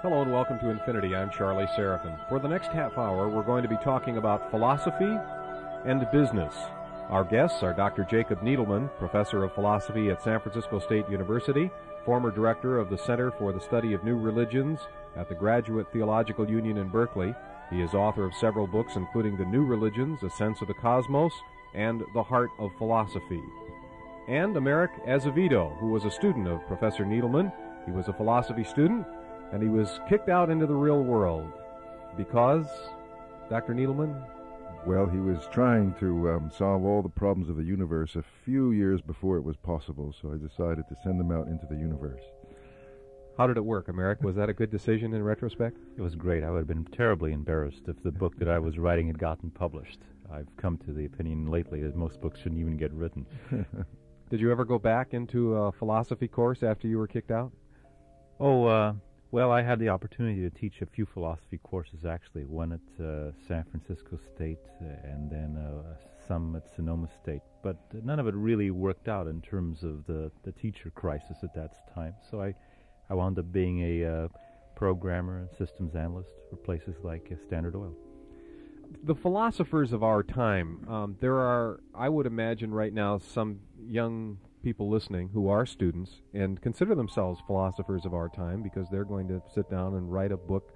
Hello and welcome to Infinity. I'm Charlie Seraphin. For the next half hour, we're going to be talking about philosophy and business. Our guests are Dr. Jacob Needleman, professor of philosophy at San Francisco State University, former director of the Center for the Study of New Religions at the Graduate Theological Union in Berkeley. He is author of several books, including The New Religions, A Sense of the Cosmos, and The Heart of Philosophy. And Americ Azevedo, who was a student of Professor Needleman. He was a philosophy student, and he was kicked out into the real world because, Dr. Needleman? Well, he was trying to solve all the problems of the universe a few years before it was possible, so I decided to send him out into the universe. How did it work, Americ? Was that a good decision in retrospect? It was great. I would have been terribly embarrassed if the book that I was writing had gotten published. I've come to the opinion lately that most books shouldn't even get written. Did you ever go back into a philosophy course after you were kicked out? Well, I had the opportunity to teach a few philosophy courses, actually, one at San Francisco State and then some at Sonoma State. But none of it really worked out in terms of the teacher crisis at that time. So I wound up being a programmer and systems analyst for places like Standard Oil. The philosophers of our time, there are, I would imagine right now, some young people listening who are students and consider themselves philosophers of our time because they're going to sit down and write a book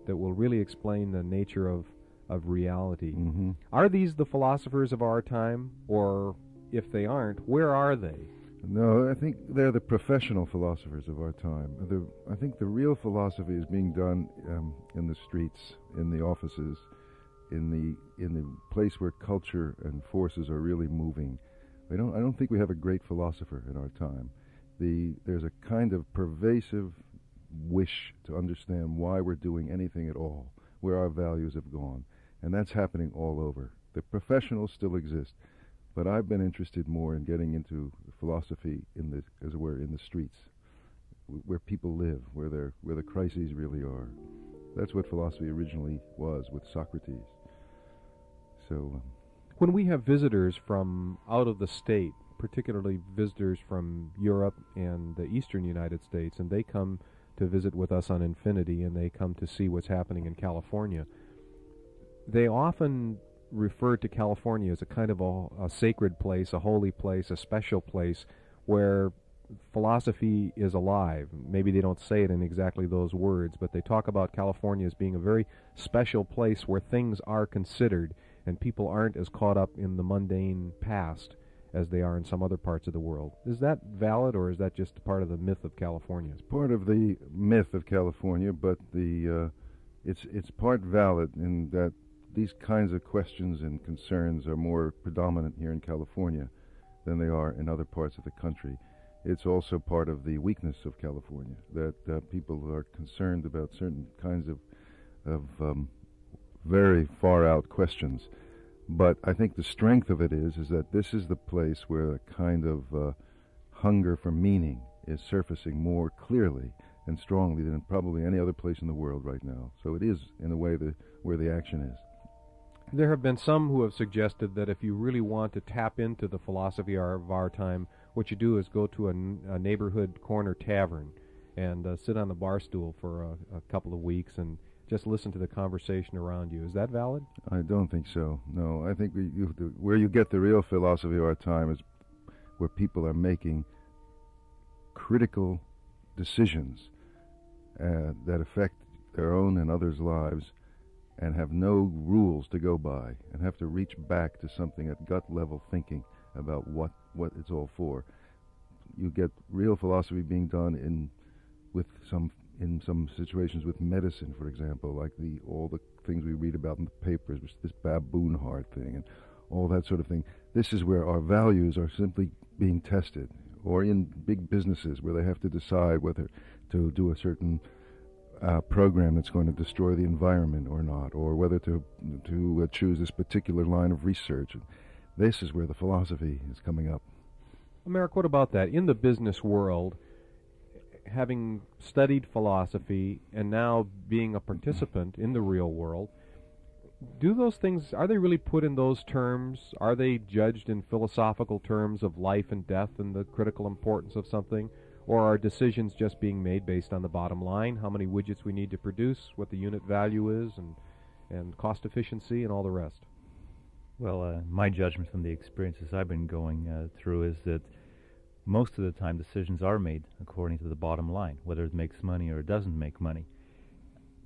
that will really explain the nature of reality. Mm-hmm. Are these the philosophers of our time, or if they aren't, where are they? No, I think they're the professional philosophers of our time. I think the real philosophy is being done in the streets, in the offices, in the place where culture and forces are really moving. I don't think we have a great philosopher in our time. There's a kind of pervasive wish to understand why we're doing anything at all, where our values have gone, and that's happening all over. The professionals still exist, but I've been interested more in getting into philosophy in the streets, where people live, where the crises really are. That's what philosophy originally was with Socrates. So. When we have visitors from out of the state, particularly visitors from Europe and the eastern United States, and they come to visit with us on Infinity and they come to see what's happening in California, they often refer to California as a kind of a sacred place, a holy place, a special place where philosophy is alive. Maybe they don't say it in exactly those words, but they talk about California as being a very special place where things are considered and people aren't as caught up in the mundane past as they are in some other parts of the world. Is that valid, or is that just part of the myth of California? It's part of the myth of California, but it's part valid in that these kinds of questions and concerns are more predominant here in California than they are in other parts of the country. It's also part of the weakness of California, that people are concerned about certain kinds of very far-out questions. But I think the strength of it is that this is the place where a kind of hunger for meaning is surfacing more clearly and strongly than probably any other place in the world right now. So it is, in a way, where the action is. There have been some who have suggested that if you really want to tap into the philosophy of our time, what you do is go to a neighborhood corner tavern and sit on the bar stool for a couple of weeks and just listen to the conversation around you. Is that valid? I don't think so. No, I think where you get the real philosophy of our time is where people are making critical decisions that affect their own and others' lives and have no rules to go by and have to reach back to something at gut-level thinking about what it's all for. You get real philosophy being done in some situations with medicine, for example, like all the things we read about in the papers, this baboon heart thing and all that sort of thing. This is where our values are simply being tested, or in big businesses where they have to decide whether to do a certain program that's going to destroy the environment or not, or whether to choose this particular line of research. This is where the philosophy is coming up. Americ, what about that? In the business world, having studied philosophy and now being a participant in the real world, do those things, are they really put in those terms? Are they judged in philosophical terms of life and death and the critical importance of something? Or are decisions just being made based on the bottom line, how many widgets we need to produce, what the unit value is, and cost efficiency, and all the rest? Well, my judgment from the experiences I've been going through is that most of the time decisions are made according to the bottom line, whether it makes money or it doesn't make money.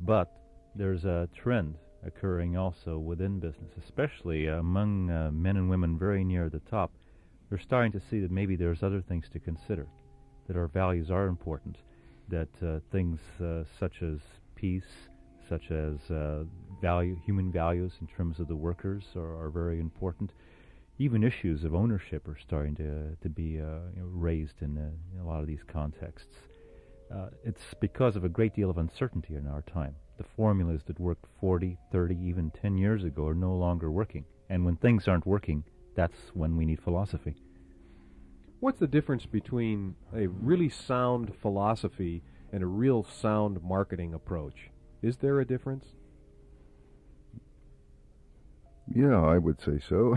But there's a trend occurring also within business, especially among men and women very near the top. They're starting to see that maybe there's other things to consider, that our values are important, that things such as peace, such as human values in terms of the workers are very important. Even issues of ownership are starting to be raised in a lot of these contexts. It's because of a great deal of uncertainty in our time. The formulas that worked 40, 30, even 10 years ago are no longer working. And when things aren't working, that's when we need philosophy. What's the difference between a really sound philosophy and a real sound marketing approach? Is there a difference? Yeah, I would say so.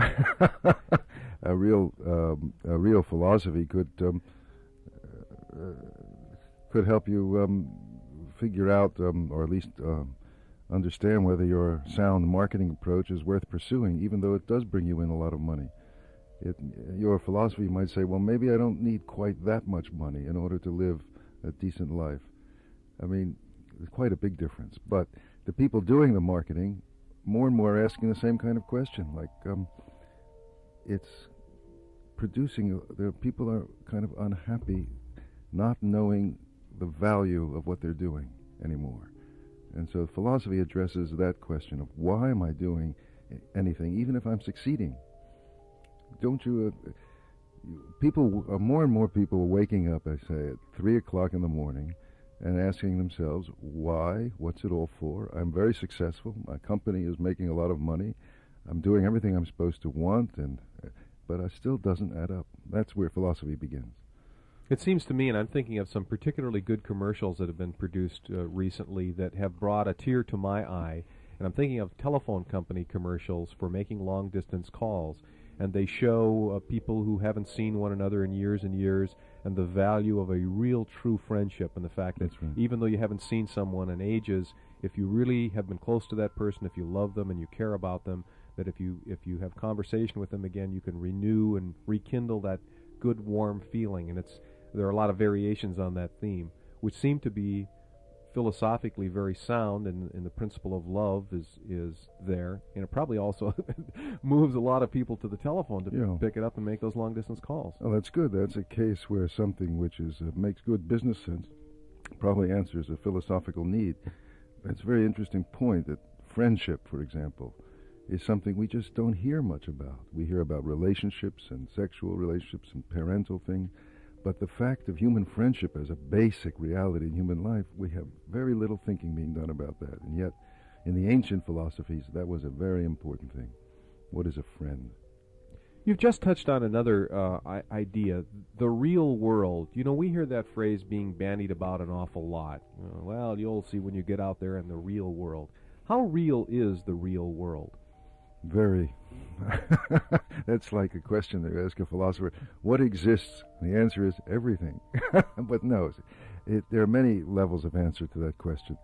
A real philosophy could help you figure out, or at least understand whether your sound marketing approach is worth pursuing, even though it does bring you in a lot of money. Your philosophy might say, well, maybe I don't need quite that much money in order to live a decent life. I mean, it's quite a big difference. But the people doing the marketing, more and more are asking the same kind of question. Like, it's producing, the people are kind of unhappy not knowing the value of what they're doing anymore. And so philosophy addresses that question of why am I doing anything, even if I'm succeeding? Don't you, more and more people are waking up, I say, at 3 o'clock in the morning and asking themselves, why? What's it all for? I'm very successful. My company is making a lot of money. I'm doing everything I'm supposed to want, but it still doesn't add up. That's where philosophy begins. It seems to me, and I'm thinking of some particularly good commercials that have been produced recently that have brought a tear to my eye, and I'm thinking of telephone company commercials for making long-distance calls, and they show people who haven't seen one another in years and years, and the value of a real, true friendship, and the fact that even though you haven't seen someone in ages, if you really have been close to that person, if you love them and you care about them, that if you have conversation with them again, you can renew and rekindle that good, warm feeling, and there are a lot of variations on that theme, which seem to be philosophically very sound, and the principle of love is there, and it probably also moves a lot of people to the telephone to pick it up and make those long-distance calls. Oh, that's good. That's a case where something which is makes good business sense probably answers a philosophical need. It's a very interesting point that friendship, for example, is something we just don't hear much about. We hear about relationships and sexual relationships and parental things, but the fact of human friendship as a basic reality in human life, we have very little thinking being done about that. And yet, in the ancient philosophies, that was a very important thing. What is a friend? You've just touched on another idea, the real world. You know, we hear that phrase being bandied about an awful lot. Well, you'll see when you get out there in the real world. How real is the real world? Very. That's like a question that you ask a philosopher. What exists? The answer is everything. But no, there are many levels of answer to that question.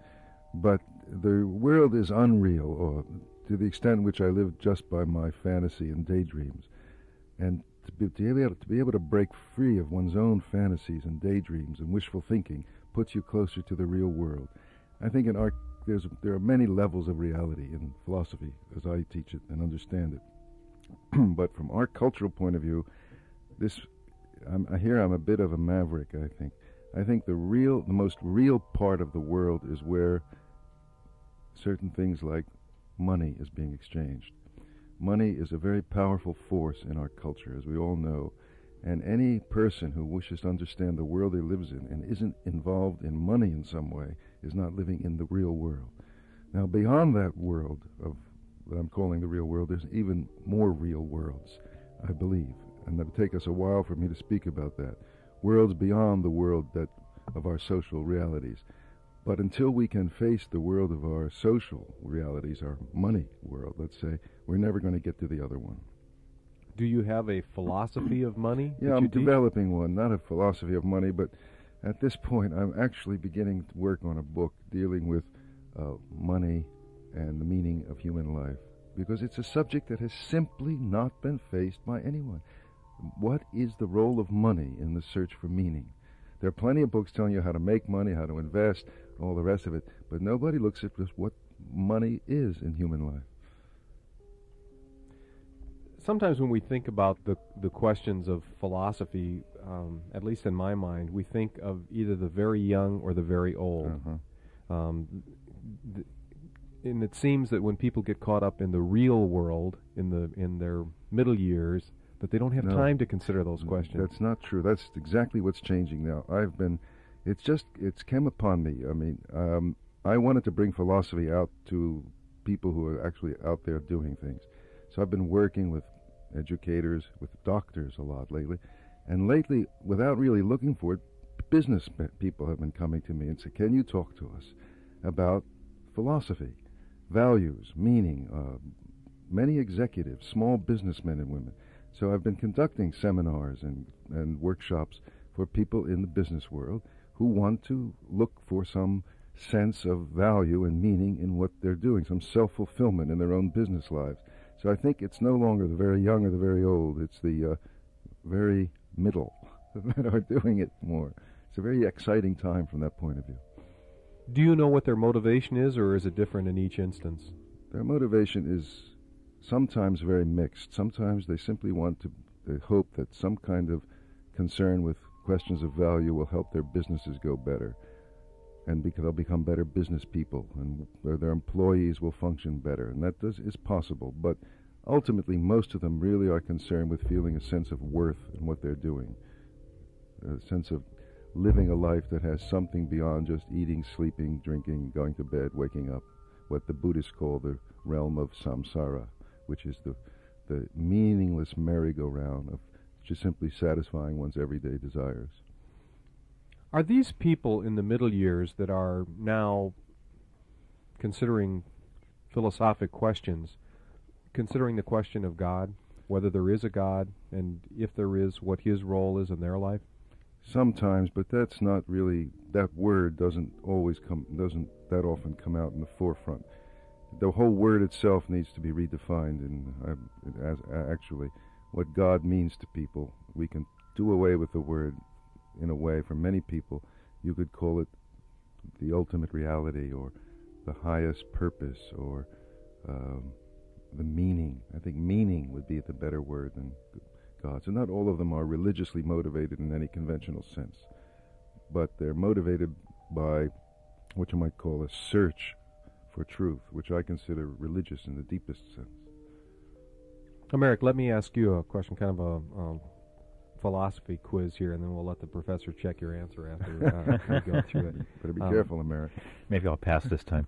But the world is unreal, or to the extent in which I live just by my fantasy and daydreams. And to be able to break free of one's own fantasies and daydreams and wishful thinking puts you closer to the real world. I think in art, there are many levels of reality in philosophy as I teach it and understand it. But from our cultural point of view, I'm a bit of a maverick, I think. I think the most real part of the world is where certain things like money is being exchanged. Money is a very powerful force in our culture, as we all know, and any person who wishes to understand the world he lives in and isn't involved in money in some way is not living in the real world. Now, beyond that world of that I'm calling the real world, there's even more real worlds, I believe, and it'll take us a while for me to speak about that. Worlds beyond the world of our social realities. But until we can face the world of our social realities, our money world, let's say, we're never going to get to the other one. Do you have a philosophy of money? Yeah, I'm developing one, not a philosophy of money, but At this point, I'm actually beginning to work on a book dealing with money and the meaning of human life, because it's a subject that has simply not been faced by anyone. What is the role of money in the search for meaning? There are plenty of books telling you how to make money, how to invest, all the rest of it, but nobody looks at just what money is in human life. Sometimes when we think about the questions of philosophy, at least in my mind, we think of either the very young or the very old. And it seems that when people get caught up in the real world, in their middle years, that they don't have time to consider those questions. That's not true. That's exactly what's changing now. It's come upon me. I mean, I wanted to bring philosophy out to people who are actually out there doing things. So I've been working with educators, with doctors a lot lately. And lately, without really looking for it, business people have been coming to me and say, can you talk to us about philosophy, values, meaning, many executives, small businessmen and women. So I've been conducting seminars and workshops for people in the business world who want to look for some sense of value and meaning in what they're doing, some self-fulfillment in their own business lives. So I think it's no longer the very young or the very old. It's the very middle that are doing it more. It's a very exciting time from that point of view. Do you know what their motivation is, or is it different in each instance? Their motivation is sometimes very mixed. Sometimes they simply they hope that some kind of concern with questions of value will help their businesses go better, and they'll become better business people, and their employees will function better, and that is possible. But ultimately, most of them really are concerned with feeling a sense of worth in what they're doing, a sense of living a life that has something beyond just eating, sleeping, drinking, going to bed, waking up, what the Buddhists call the realm of samsara, which is the meaningless merry-go-round of just simply satisfying one's everyday desires. Are these people in the middle years that are now considering philosophic questions, considering the question of God, whether there is a God, and if there is, what his role is in their life? Sometimes, but that's not really, that word doesn't that often come out in the forefront. The whole word itself needs to be redefined, as actually what God means to people. We can do away with the word in a way. For many people, you could call it the ultimate reality, or the highest purpose, or the meaning. I think meaning would be the better word than God. So not all of them are religiously motivated in any conventional sense, but they're motivated by what you might call a search for truth, which I consider religious in the deepest sense. Merrick, let me ask you a question, kind of a philosophy quiz here, and then we'll let the professor check your answer after we go through it. Better be careful, Merrick. Maybe I'll pass this time.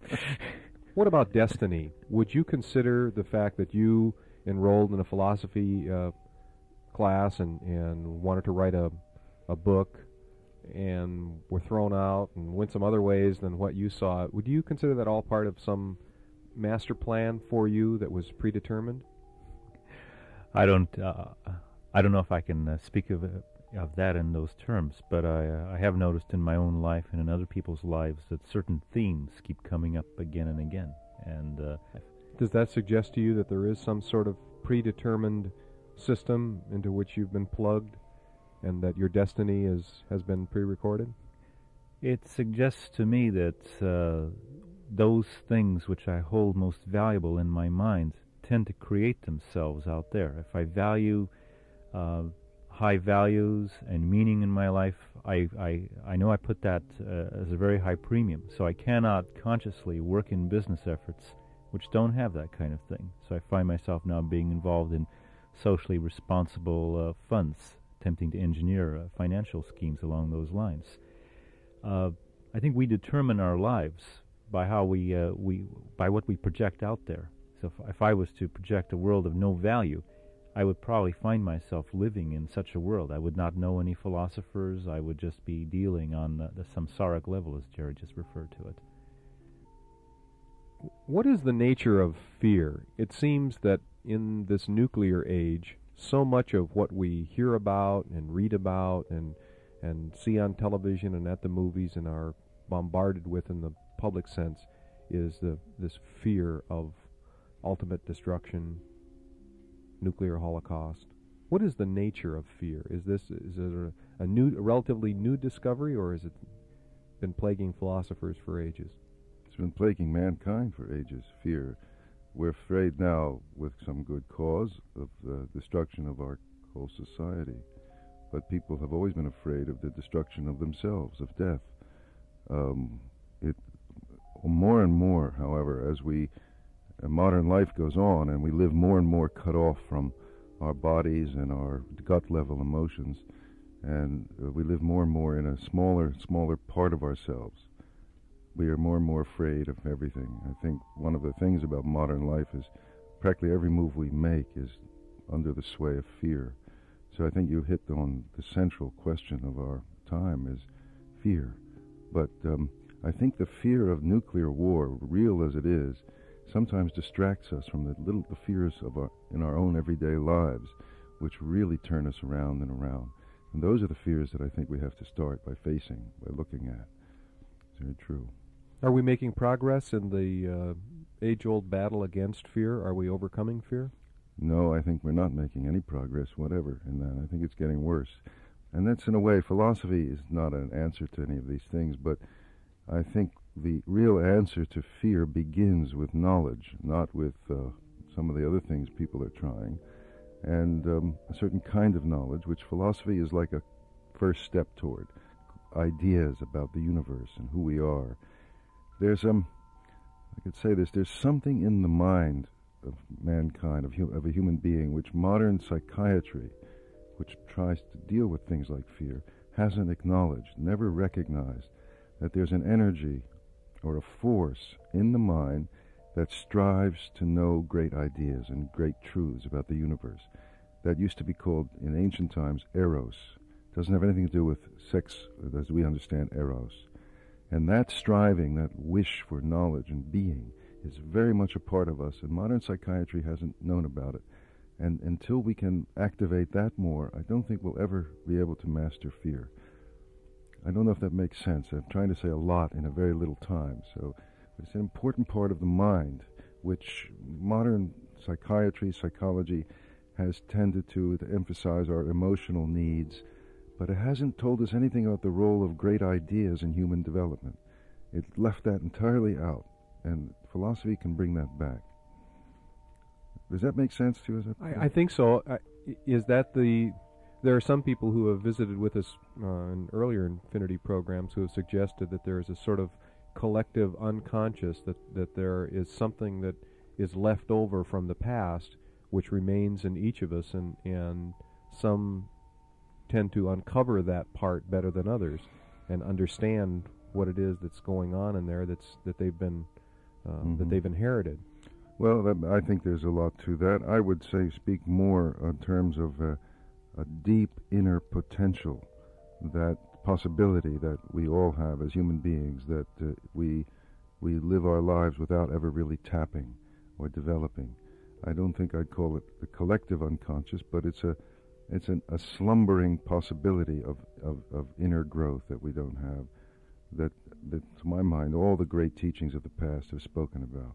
What about destiny? Would you consider the fact that you enrolled in a philosophy class and wanted to write a book and were thrown out and went some other ways than what you saw, would you consider that all part of some master plan for you that was predetermined? I don't know if I can speak of that in those terms, but I have noticed in my own life and in other people's lives that certain themes keep coming up again and again. And does that suggest to you that there is some sort of predetermined system into which you've been plugged, and that your destiny has been pre-recorded? It suggests to me that those things which I hold most valuable in my mind tend to create themselves out there. If I value high values and meaning in my life, I know I put that as a very high premium. So I cannot consciously work in business efforts which don't have that kind of thing. So I find myself now being involved in socially responsible funds, attempting to engineer financial schemes along those lines. I think we determine our lives by how by what we project out there. So if I was to project a world of no value, I would probably find myself living in such a world. I would not know any philosophers. I would just be dealing on the samsaric level, as Jerry just referred to it. What is the nature of fear? It seems that in this nuclear age, so much of what we hear about and read about and and see on television and at the movies and are bombarded with in the public sense is this fear of ultimate destruction, nuclear holocaust. What is the nature of fear? Is it a relatively new discovery, or has it been plaguing philosophers for ages? It's been plaguing mankind for ages, fear. We're afraid now, with some good cause, of the destruction of our whole society. But people have always been afraid of the destruction of themselves, of death. More and more, however, as modern life goes on and we live more and more cut off from our bodies and our gut-level emotions, and we live more and more in a smaller part of ourselves, we are more and more afraid of everything. I think one of the things about modern life is practically every move we make is under the sway of fear. So I think you hit on the central question of our time is fear. But I think the fear of nuclear war, real as it is, sometimes distracts us from the fears in our own everyday lives, which really turn us around and around. And those are the fears that I think we have to start by facing, by looking at. It's very true. Are we making progress in the age-old battle against fear? Are we overcoming fear? No, I think we're not making any progress whatever in that. I think it's getting worse. And that's, in a way, philosophy is not an answer to any of these things, but I think the real answer to fear begins with knowledge, not with some of the other things people are trying, and a certain kind of knowledge, which philosophy is like a first step toward, ideas about the universe and who we are. There's, I could say this, there's something in the mind of mankind, of a human being, which modern psychiatry, which tries to deal with things like fear, hasn't acknowledged, never recognized, that there's an energy or a force in the mind that strives to know great ideas and great truths about the universe. That used to be called, in ancient times, eros. It doesn't have anything to do with sex as we understand eros. And that striving, that wish for knowledge and being, is very much a part of us, and modern psychiatry hasn't known about it. And until we can activate that more, I don't think we'll ever be able to master fear. I don't know if that makes sense. I'm trying to say a lot in a very little time. So it's an important part of the mind, which modern psychiatry, psychology, has tended to emphasize our emotional needs, but it hasn't told us anything about the role of great ideas in human development. It left that entirely out, and philosophy can bring that back. Does that make sense to you? I think so. Is that there are some people who have visited with us in earlier Infinity programs who have suggested that there is a sort of collective unconscious, that there is something that is left over from the past which remains in each of us, and some tend to uncover that part better than others and understand what it is that's going on in there that they've been that they've inherited. Well, I think there's a lot to that. I would speak more in terms of a deep inner potential, that possibility that we all have as human beings, that we live our lives without ever really tapping or developing. I don't think I'd call it the collective unconscious, but it's a slumbering possibility of inner growth that we don't have, that to my mind all the great teachings of the past have spoken about.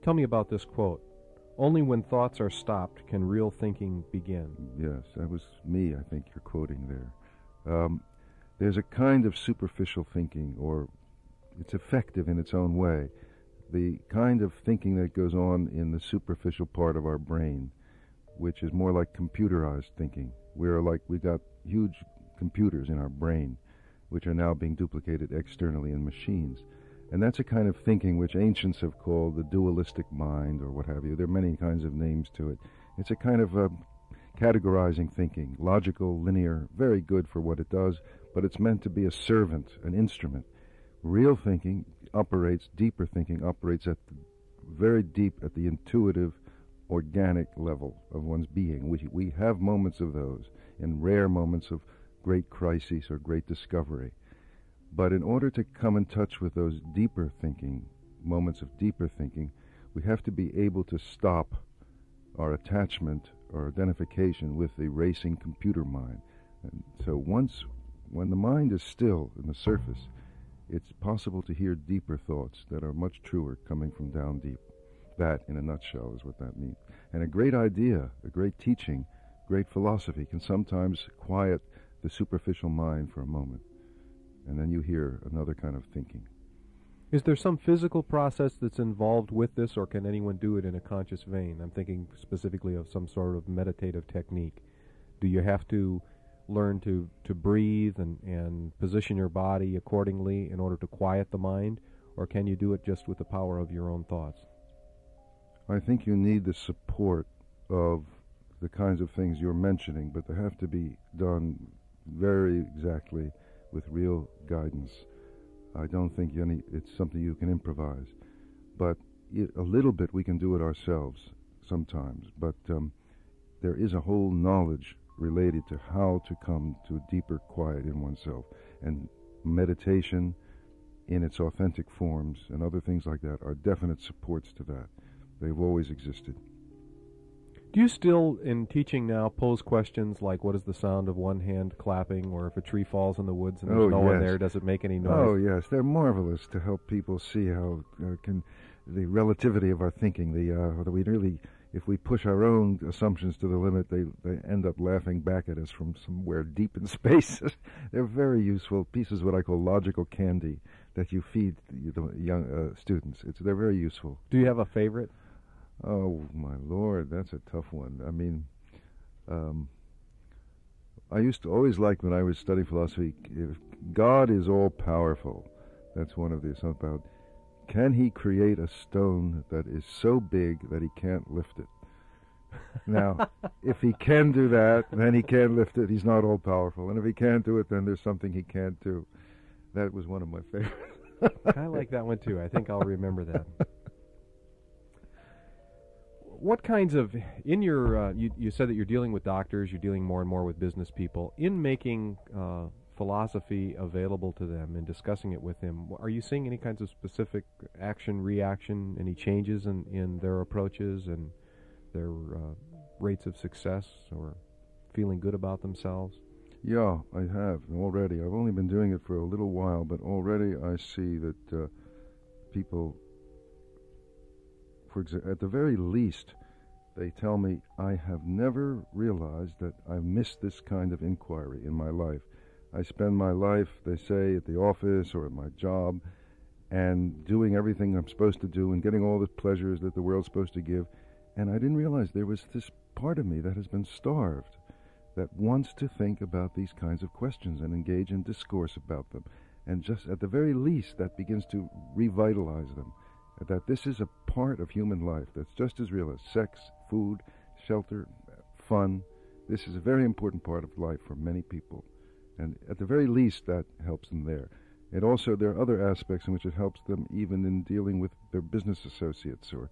Tell me about this quote. Only when thoughts are stopped can real thinking begin. Yes, that was me, I think you're quoting there. There's a kind of superficial thinking, or it's effective in its own way. The kind of thinking that goes on in the superficial part of our brain, which is more like computerized thinking. We got huge computers in our brain, which are now being duplicated externally in machines. And that's a kind of thinking which ancients have called the dualistic mind, or what have you. There are many kinds of names to it. It's a kind of categorizing thinking, logical, linear, very good for what it does, but it's meant to be a servant, an instrument. Real thinking operates, deeper thinking operates at very deep at the intuitive, organic level of one's being. We have moments of those, in rare moments of great crises or great discovery. But in order to come in touch with those deeper thinking, moments of deeper thinking, we have to be able to stop our attachment or identification with the racing computer mind. And so once when the mind is still in the surface, it's possible to hear deeper thoughts that are much truer coming from down deep. That, in a nutshell, is what that means. And a great idea, a great teaching, great philosophy can sometimes quiet the superficial mind for a moment, and then you hear another kind of thinking. Is there some physical process that's involved with this, or can anyone do it in a conscious vein? I'm thinking specifically of some sort of meditative technique. Do you have to learn to breathe and position your body accordingly in order to quiet the mind, or can you do it just with the power of your own thoughts? I think you need the support of the kinds of things you're mentioning, but they have to be done very exactly with real guidance. I don't think it's something you can improvise, but a little bit we can do it ourselves sometimes, but there is a whole knowledge related to how to come to deeper quiet in oneself, and meditation in its authentic forms and other things like that are definite supports to that. They've always existed. Do you still, in teaching now, pose questions like, what is the sound of one hand clapping, or if a tree falls in the woods and there's no one there, does it make any noise? Oh, yes. They're marvelous to help people see how the relativity of our thinking, that we really, if we push our own assumptions to the limit, they end up laughing back at us from somewhere deep in space. They're very useful pieces of what I call logical candy that you feed the young students. They're very useful. Do you have a favorite? Oh, my Lord, that's a tough one. I mean, I used to always like, when I was studying philosophy, if God is all-powerful, that's one of the assumptions about, can he create a stone that is so big that he can't lift it? Now, if he can do that, then he can lift it. He's not all-powerful. And if he can't do it, then there's something he can't do. That was one of my favorites. I like that one, too. I think I'll remember that. What kinds of, in your, you said that you're dealing with doctors, you're dealing more and more with business people. In making philosophy available to them and discussing it with them, are you seeing any kinds of specific action, reaction, any changes in their approaches and their rates of success or feeling good about themselves? Yeah, I have already. I've only been doing it for a little while, but already I see that people, for example, at the very least, they tell me, I have never realized that I've missed this kind of inquiry in my life. I spend my life, they say, at the office or at my job, and doing everything I'm supposed to do and getting all the pleasures that the world's supposed to give, and I didn't realize there was this part of me that has been starved, that wants to think about these kinds of questions and engage in discourse about them. And just at the very least, that begins to revitalize them. That this is a part of human life that's just as real as sex, food, shelter, fun. This is a very important part of life for many people. And at the very least, that helps them there. And also, there are other aspects in which it helps them even in dealing with their business associates or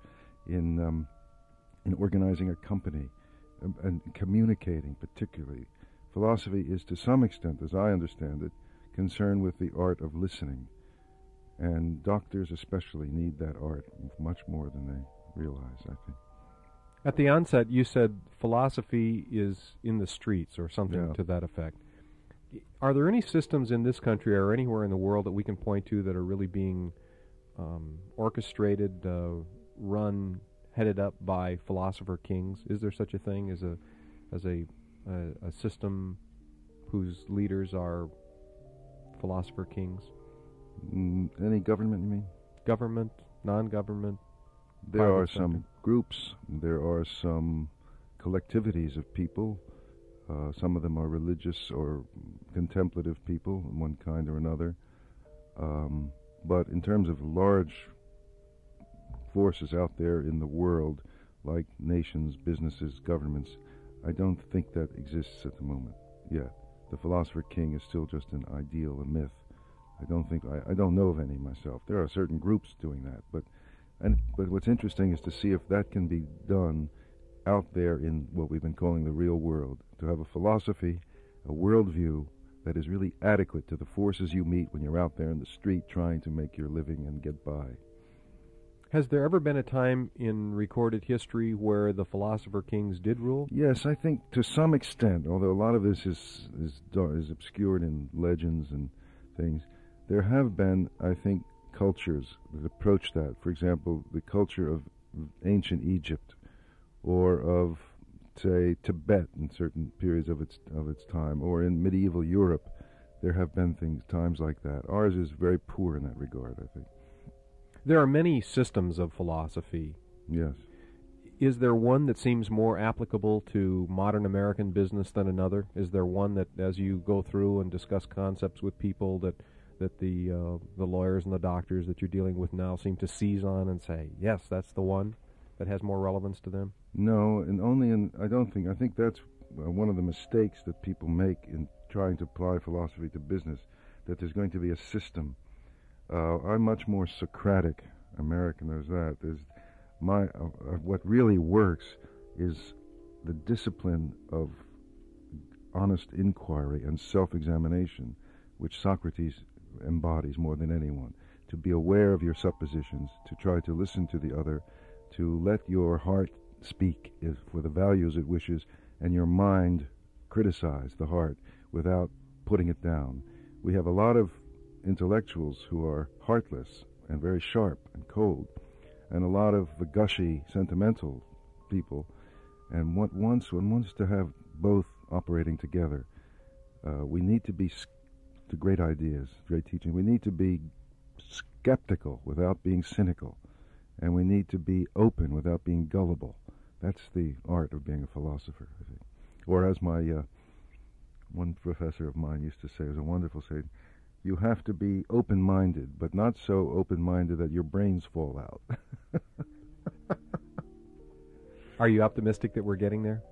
in organizing a company and communicating particularly. Philosophy is, to some extent, as I understand it, concerned with the art of listening. And doctors especially need that art much more than they realize, I think. At the onset, you said philosophy is in the streets or something to that effect. Are there any systems in this country or anywhere in the world that we can point to that are really being orchestrated, run, headed up by philosopher kings? Is there such a thing as a system whose leaders are philosopher kings? Any government, you mean? Government, non-government? There are some groups, there are some collectivities of people. Some of them are religious or contemplative people of one kind or another. But in terms of large forces out there in the world, like nations, businesses, governments, I don't think that exists at the moment yet. The philosopher king is still just an ideal, a myth. I don't know of any myself. There are certain groups doing that, but what's interesting is to see if that can be done out there in what we've been calling the real world, to have a philosophy, a worldview that is really adequate to the forces you meet when you're out there in the street trying to make your living and get by. Has there ever been a time in recorded history where the philosopher kings did rule? Yes, I think to some extent, although a lot of this is obscured in legends and things, there have been, I think, cultures that approach that. For example, the culture of ancient Egypt, or of, say, Tibet in certain periods of its time, or in medieval Europe. There have been times like that. Ours is very poor in that regard, I think. There are many systems of philosophy. Yes. Is there one that seems more applicable to modern American business than another? Is there one that, as you go through and discuss concepts with people, that the lawyers and the doctors that you're dealing with now seem to seize on and say, yes, that's the one that has more relevance to them? No, and I think that's one of the mistakes that people make in trying to apply philosophy to business, that there's going to be a system. I'm much more Socratic American. What really works is the discipline of honest inquiry and self-examination, which Socrates embodies more than anyone. To be aware of your suppositions, to try to listen to the other, to let your heart speak for the values it wishes, and your mind criticize the heart without putting it down. We have a lot of intellectuals who are heartless and very sharp and cold, and a lot of the gushy, sentimental people, and one wants to have both operating together. We need to be to great ideas, great teaching. We need to be skeptical without being cynical, and we need to be open without being gullible. That's the art of being a philosopher, I think. Or as my one professor of mine used to say, it was a wonderful saying, you have to be open-minded, but not so open-minded that your brains fall out. Are you optimistic that we're getting there?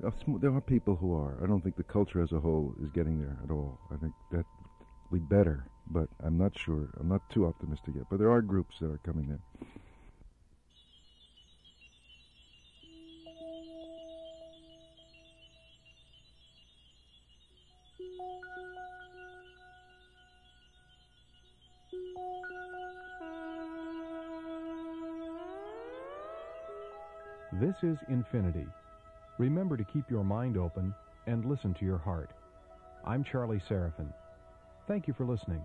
There are people who are. I don't think the culture as a whole is getting there at all. I think that we'd better, but I'm not sure. I'm not too optimistic yet. But there are groups that are coming there. This is Infinity. Remember to keep your mind open and listen to your heart. I'm Charlie Seraphin. Thank you for listening.